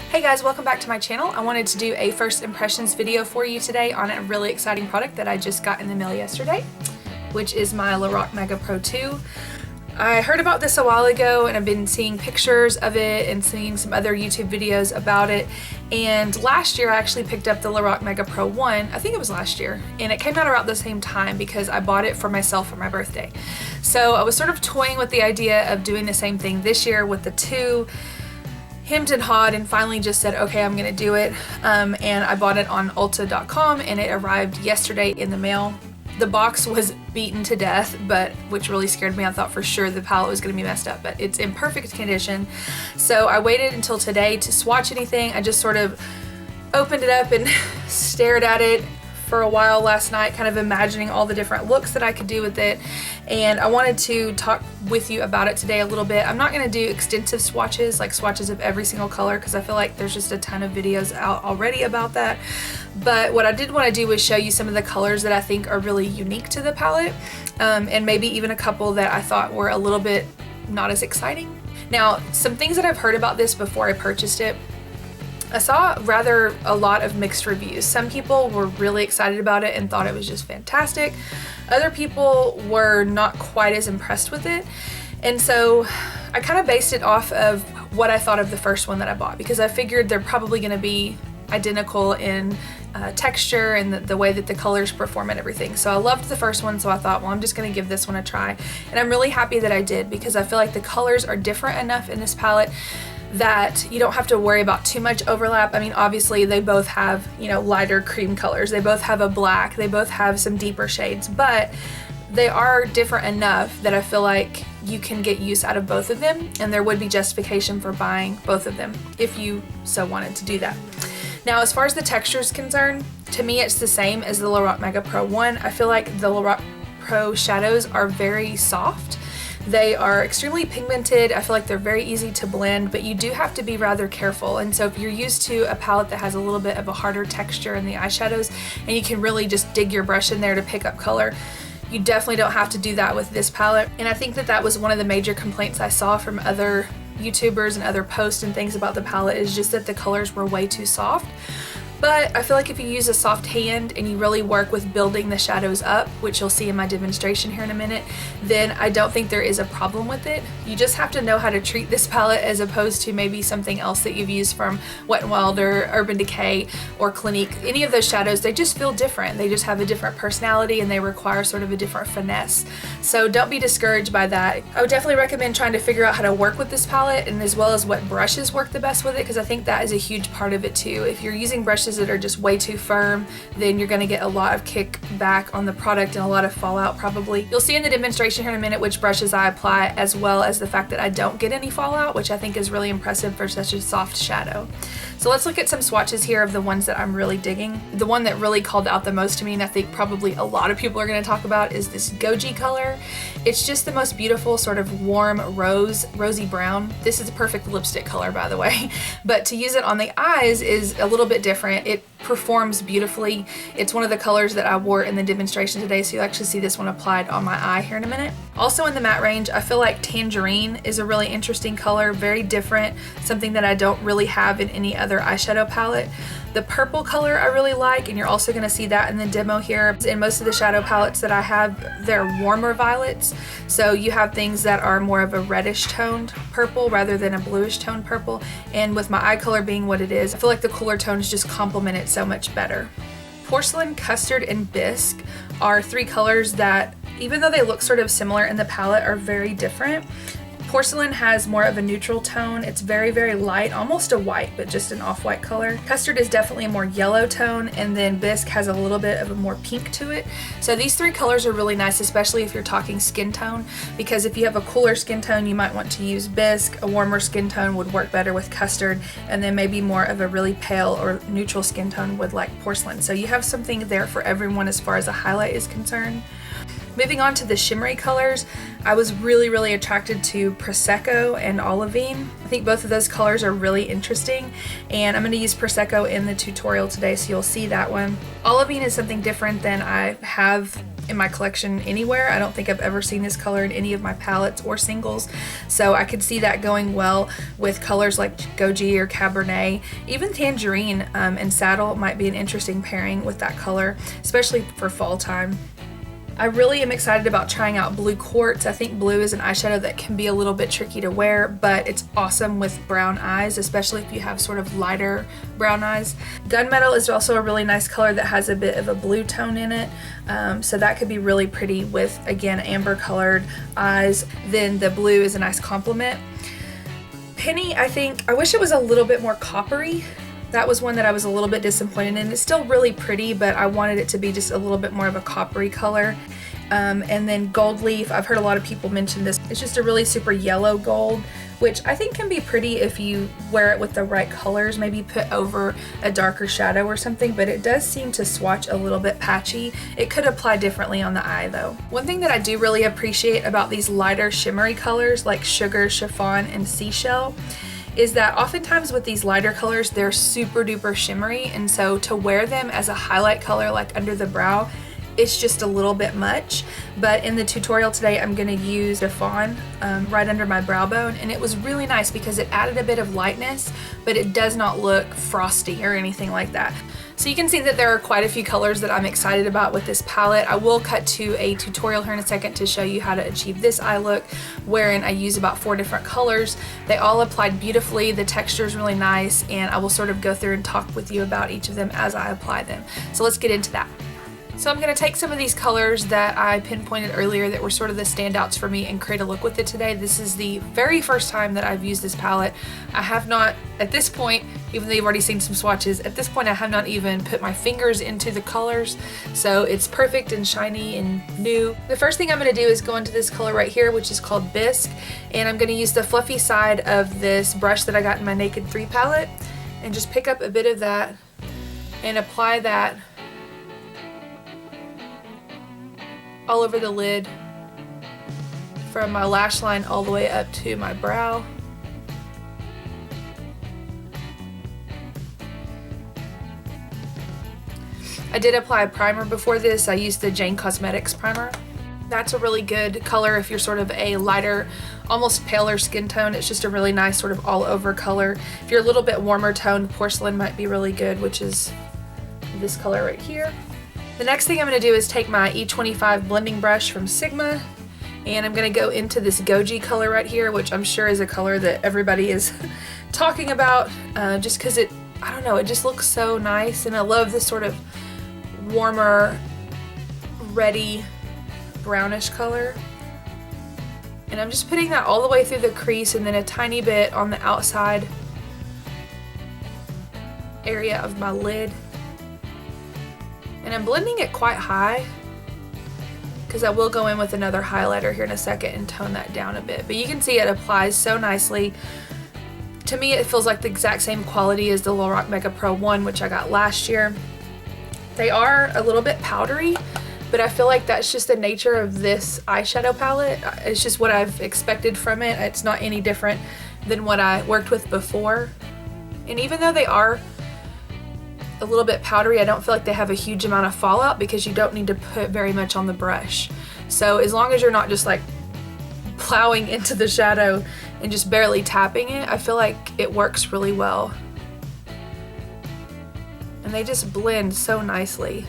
Hey guys, welcome back to my channel. I wanted to do a first impressions video for you today on a really exciting product that I just got in the mail yesterday, which is my LORAC Mega Pro 2. I heard about this a while ago and I've been seeing pictures of it and seeing some other YouTube videos about it. And last year I actually picked up the LORAC Mega Pro 1, I think it was last year, and it came out around the same time because I bought it for myself for my birthday. So I was sort of toying with the idea of doing the same thing this year with the 2. Hemmed and hawed and finally just said, okay, I'm gonna do it. And I bought it on Ulta.com and it arrived yesterday in the mail. The box was beaten to death, which really scared me. I thought for sure the palette was gonna be messed up, but it's in perfect condition. So I waited until today to swatch anything. I just sort of opened it up and stared at it for a while last night, kind of imagining all the different looks that I could do with it. And I wanted to talk with you about it today a little bit. I'm not gonna do extensive swatches, like swatches of every single color, because I feel like there's just a ton of videos out already about that. But what I did want to do was show you some of the colors that I think are really unique to the palette, and maybe even a couple that I thought were a little bit not as exciting. Now, some things that I've heard about this before I purchased it, I saw rather a lot of mixed reviews. Some people were really excited about it and thought it was just fantastic. Other people were not quite as impressed with it. And so I kind of based it off of what I thought of the first one that I bought, because I figured they're probably going to be identical in texture and the way that the colors perform and everything. So I loved the first one, so I thought, well, I'm just going to give this one a try. And I'm really happy that I did, because I feel like the colors are different enough in this palette that you don't have to worry about too much overlap. I mean, obviously they both have, you know, lighter cream colors, they both have a black, they both have some deeper shades, but they are different enough that I feel like you can get use out of both of them, and there would be justification for buying both of them if you so wanted to do that. Now, as far as the texture is concerned, to me it's the same as the LORAC Mega Pro 1. I feel like the LORAC Pro shadows are very soft. They are extremely pigmented. I feel like they're very easy to blend, but you do have to be rather careful. And so if you're used to a palette that has a little bit of a harder texture in the eyeshadows and you can really just dig your brush in there to pick up color, you definitely don't have to do that with this palette. And I think that that was one of the major complaints I saw from other YouTubers and other posts and things about the palette, is just that the colors were way too soft. But I feel like if you use a soft hand and you really work with building the shadows up, which you'll see in my demonstration here in a minute, then I don't think there is a problem with it. You just have to know how to treat this palette as opposed to maybe something else that you've used from Wet n Wild or Urban Decay or Clinique. Any of those shadows, they just feel different. They just have a different personality and they require sort of a different finesse. So don't be discouraged by that. I would definitely recommend trying to figure out how to work with this palette, and as well as what brushes work the best with it, because I think that is a huge part of it too. If you're using brushes that are just way too firm, then you're going to get a lot of kickback on the product and a lot of fallout probably. You'll see in the demonstration here in a minute which brushes I apply, as well as the fact that I don't get any fallout, which I think is really impressive for such a soft shadow. So let's look at some swatches here of the ones that I'm really digging. The one that really called out the most to me, and I think probably a lot of people are going to talk about, is this Goji color. It's just the most beautiful sort of warm rosy brown. This is a perfect lipstick color, by the way, but to use it on the eyes is a little bit different. It performs beautifully. It's one of the colors that I wore in the demonstration today, so you'll actually see this one applied on my eye here in a minute. Also in the matte range, I feel like Tangerine is a really interesting color, very different, something that I don't really have in any other eyeshadow palette. The purple color I really like, and you're also going to see that in the demo here. In most of the shadow palettes that I have, they're warmer violets, so you have things that are more of a reddish toned purple rather than a bluish toned purple, and with my eye color being what it is, I feel like the cooler tones just complement it so much better. Porcelain, Custard, and Bisque are three colors that, even though they look sort of similar in the palette, are very different. Porcelain has more of a neutral tone. It's very, very light, almost a white, but just an off-white color. Custard is definitely a more yellow tone, and then Bisque has a little bit of a more pink to it. So these three colors are really nice, especially if you're talking skin tone, because if you have a cooler skin tone, you might want to use Bisque. A warmer skin tone would work better with Custard, and then maybe more of a really pale or neutral skin tone would like Porcelain. So you have something there for everyone as far as a highlight is concerned. Moving on to the shimmery colors, I was really attracted to Prosecco and Olivine. I think both of those colors are really interesting, and I'm going to use Prosecco in the tutorial today, so you'll see that one. Olivine is something different than I have in my collection anywhere. I don't think I've ever seen this color in any of my palettes or singles, so I could see that going well with colors like Goji or Cabernet. Even Tangerine and Saddle might be an interesting pairing with that color, especially for fall time. I really am excited about trying out Blue Quartz. I think blue is an eyeshadow that can be a little bit tricky to wear, but it's awesome with brown eyes, especially if you have sort of lighter brown eyes. Gunmetal is also a really nice color that has a bit of a blue tone in it, so that could be really pretty with, again, amber colored eyes. Then the blue is a nice complement. Penny, I wish it was a little bit more coppery. That was one that I was a little bit disappointed in. It's still really pretty, but I wanted it to be just a little bit more of a coppery color. And then Gold Leaf, I've heard a lot of people mention this. It's just a really super yellow gold, which I think can be pretty if you wear it with the right colors, maybe put over a darker shadow or something, but it does seem to swatch a little bit patchy. It could apply differently on the eye though. One thing that I do really appreciate about these lighter shimmery colors like Sugar, Chiffon, and Seashell is that oftentimes with these lighter colors, they're super duper shimmery, and so to wear them as a highlight color like under the brow, it's just a little bit much. But in the tutorial today, I'm gonna use Chiffon right under my brow bone, and it was really nice because it added a bit of lightness, but it does not look frosty or anything like that. So you can see that there are quite a few colors that I'm excited about with this palette. I will cut to a tutorial here in a second to show you how to achieve this eye look, wherein I use about 4 different colors. They all applied beautifully, the texture is really nice, and I will sort of go through and talk with you about each of them as I apply them. So let's get into that. So I'm going to take some of these colors that I pinpointed earlier that were sort of the standouts for me and create a look with it today. This is the very first time that I've used this palette. I have not, at this point, even though you've already seen some swatches, at this point I have not even put my fingers into the colors, so it's perfect and shiny and new. The first thing I'm going to do is go into this color right here, which is called Bisque, and I'm going to use the fluffy side of this brush that I got in my Naked 3 palette and just pick up a bit of that and apply that all over the lid from my lash line all the way up to my brow. I did apply a primer before this. I used the Jane Cosmetics primer. That's a really good color if you're sort of a lighter, almost paler skin tone. It's just a really nice sort of all over color. If you're a little bit warmer toned, Porcelain might be really good, which is this color right here. The next thing I'm going to do is take my E25 blending brush from Sigma, and I'm going to go into this Goji color right here, which I'm sure is a color that everybody is talking about, just because I don't know, it just looks so nice, and I love this sort of warmer, reddy, brownish color. And I'm just putting that all the way through the crease and then a tiny bit on the outside area of my lid. And I'm blending it quite high because I will go in with another highlighter here in a second and tone that down a bit. But you can see it applies so nicely. To me, it feels like the exact same quality as the LORAC Mega Pro 1, which I got last year. They are a little bit powdery, but I feel like that's just the nature of this eyeshadow palette. It's just what I've expected from it. It's not any different than what I worked with before. And even though they are a little bit powdery, I don't feel like they have a huge amount of fallout because you don't need to put very much on the brush. So as long as you're not just like plowing into the shadow and just barely tapping it, I feel like it works really well. And they just blend so nicely.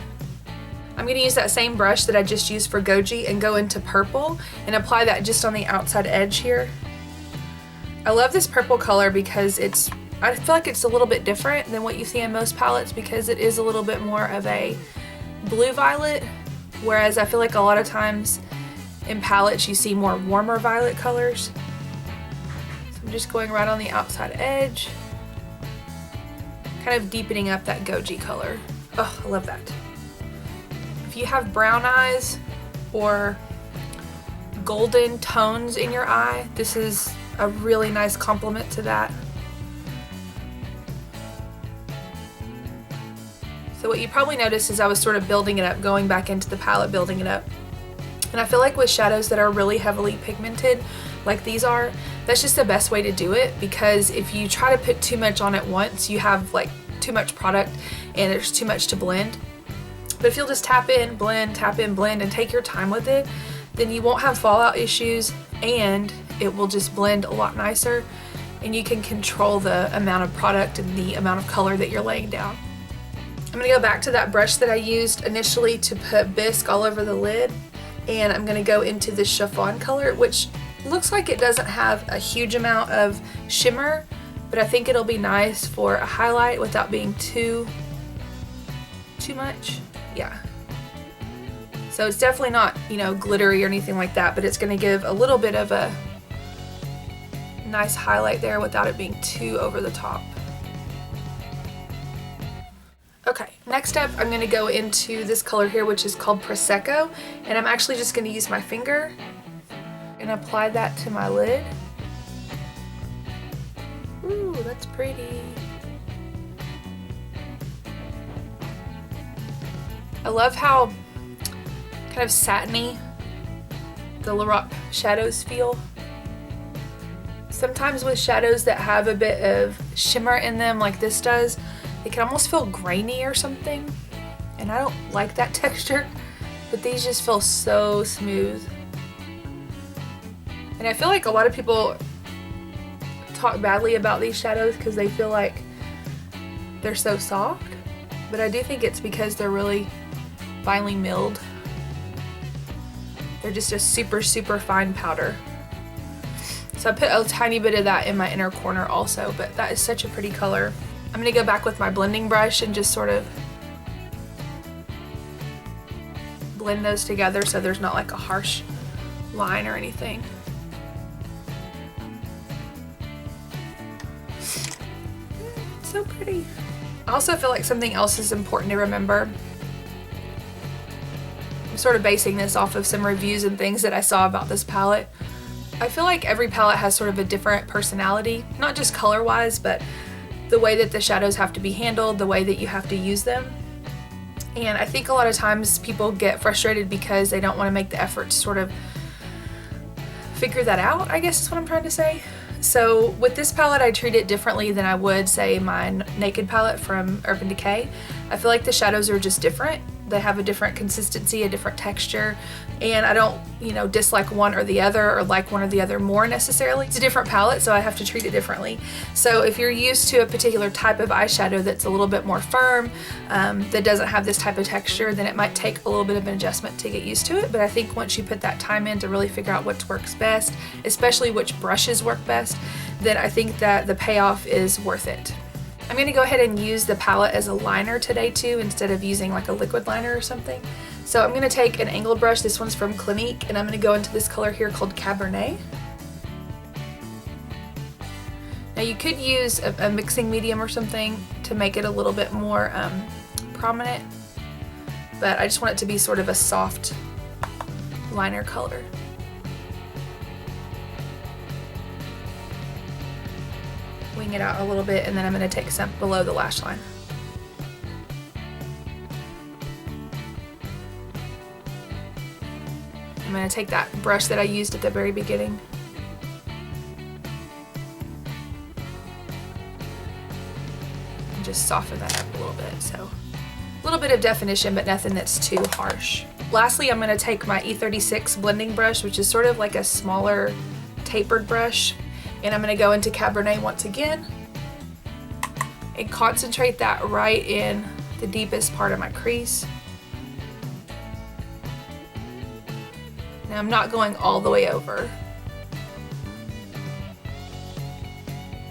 I'm going to use that same brush that I just used for Goji and go into purple and apply that just on the outside edge here. I love this purple color because I feel like it's a little bit different than what you see in most palettes because it is a little bit more of a blue violet, whereas I feel like a lot of times in palettes you see more warmer violet colors. So I'm just going right on the outside edge, kind of deepening up that Goji color. Oh, I love that. If you have brown eyes or golden tones in your eye, this is a really nice complement to that. So what you probably noticed is I was sort of building it up, going back into the palette, building it up. And I feel like with shadows that are really heavily pigmented, like these are, that's just the best way to do it, because if you try to put too much on at once, you have like too much product and there's too much to blend. But if you'll just tap in, blend, and take your time with it, then you won't have fallout issues and it will just blend a lot nicer, and you can control the amount of product and the amount of color that you're laying down. I'm gonna go back to that brush that I used initially to put bisque all over the lid, and I'm gonna go into this chiffon color, which looks like it doesn't have a huge amount of shimmer, but I think it'll be nice for a highlight without being too much. Yeah. So it's definitely not, you know, glittery or anything like that, but it's gonna give a little bit of a nice highlight there without it being too over the top. Okay, next up I'm going to go into this color here, which is called Prosecco, and I'm actually just going to use my finger and apply that to my lid. Ooh, that's pretty. I love how kind of satiny the LORAC shadows feel. Sometimes with shadows that have a bit of shimmer in them like this does, it can almost feel grainy or something, and I don't like that texture, but these just feel so smooth. And I feel like a lot of people talk badly about these shadows because they feel like they're so soft, but I do think it's because they're really finely milled. They're just a super fine powder. So I put a tiny bit of that in my inner corner also, but that is such a pretty color. I'm gonna go back with my blending brush and just sort of blend those together so there's not like a harsh line or anything. So pretty. I also feel like something else is important to remember. I'm sort of basing this off of some reviews and things that I saw about this palette. I feel like every palette has sort of a different personality, not just color-wise, but the way that the shadows have to be handled, the way that you have to use them. And I think a lot of times people get frustrated because they don't want to make the effort to sort of figure that out, I guess is what I'm trying to say. So with this palette, I treat it differently than I would, say, my Naked palette from Urban Decay. I feel like the shadows are just different. They have a different consistency, a different texture, and I don't, you know, dislike one or the other or like one or the other more necessarily. It's a different palette, so I have to treat it differently. So if you're used to a particular type of eyeshadow that's a little bit more firm, that doesn't have this type of texture, then it might take a little bit of an adjustment to get used to it. But I think once you put that time in to really figure out what works best, especially which brushes work best, then I think that the payoff is worth it. I'm going to go ahead and use the palette as a liner today too, instead of using like a liquid liner or something. So I'm going to take an angled brush, this one's from Clinique, and I'm going to go into this color here called Cabernet. Now you could use a mixing medium or something to make it a little bit more prominent, but I just want it to be sort of a soft liner color. Wing it out a little bit, and then I'm going to take some below the lash line. I'm going to take that brush that I used at the very beginning and just soften that up a little bit. So a little bit of definition, but nothing that's too harsh. Lastly, I'm going to take my E36 blending brush, which is sort of like a smaller tapered brush, and I'm going to go into Cabernet once again and concentrate that right in the deepest part of my crease. Now I'm not going all the way over,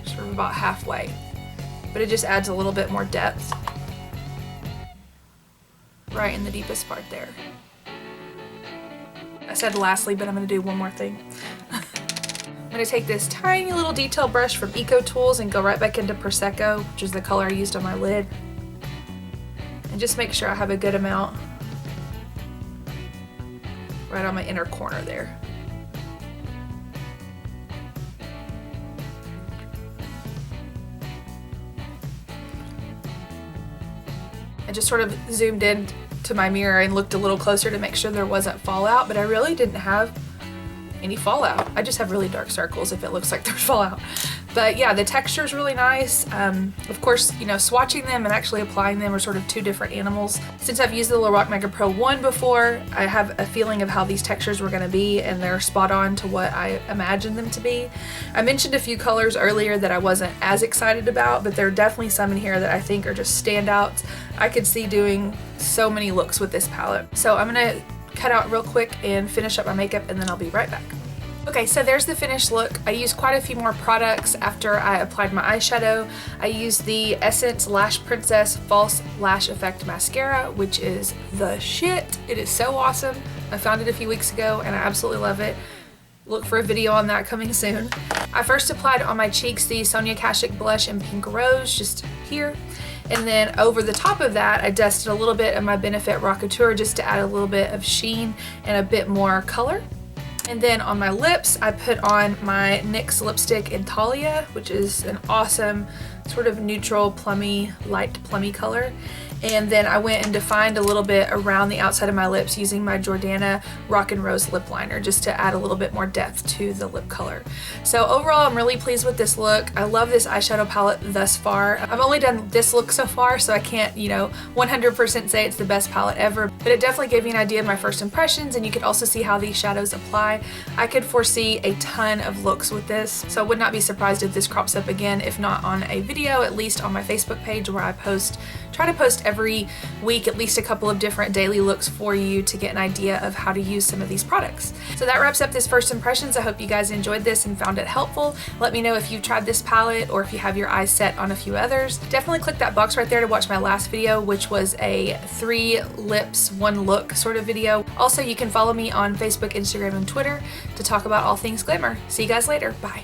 sort of about halfway, but it just adds a little bit more depth right in the deepest part there. I said lastly, but I'm going to do one more thing. I'm going to take this tiny little detail brush from Eco Tools and go right back into Prosecco, which is the color I used on my lid, and just make sure I have a good amount right on my inner corner there. I just sort of zoomed in to my mirror and looked a little closer to make sure there wasn't fallout, but I really didn't have any fallout. I just have really dark circles if it looks like there's fallout. But yeah, the texture is really nice. Of course, you know, swatching them and actually applying them are sort of two different animals. Since I've used the LORAC Mega Pro 1 before, I have a feeling of how these textures were going to be, and they're spot on to what I imagined them to be. I mentioned a few colors earlier that I wasn't as excited about, but there are definitely some in here that I think are just standouts. I could see doing so many looks with this palette. So I'm gonna cut out real quick and finish up my makeup, and then I'll be right back. Okay, so there's the finished look. I used quite a few more products after I applied my eyeshadow. I used the Essence Lash Princess False Lash Effect Mascara, which is the shit. It is so awesome. I found it a few weeks ago and I absolutely love it. Look for a video on that coming soon. I first applied on my cheeks the Sonia Kashuk blush in Pink Rose, just here. And then over the top of that, I dusted a little bit of my Benefit Rockateur just to add a little bit of sheen and a bit more color. And then on my lips, I put on my NYX lipstick in Talia, which is an awesome sort of neutral, plummy, light plummy color. And then I went and defined a little bit around the outside of my lips using my Jordana Rock and Rose lip liner just to add a little bit more depth to the lip color. So overall, I'm really pleased with this look. I love this eyeshadow palette thus far. I've only done this look so far, so I can't, you know, 100% say it's the best palette ever, but it definitely gave you an idea of my first impressions, and you could also see how these shadows apply. I could foresee a ton of looks with this, so I would not be surprised if this crops up again, if not on a video, at least on my Facebook page, where I try to post every week at least a couple of different daily looks for you to get an idea of how to use some of these products. So that wraps up this first impressions. I hope you guys enjoyed this and found it helpful. Let me know if you've tried this palette or if you have your eyes set on a few others. Definitely click that box right there to watch my last video, which was a 3 lips, 1 look sort of video. Also, you can follow me on Facebook, Instagram, and Twitter to talk about all things glamour. See you guys later. Bye.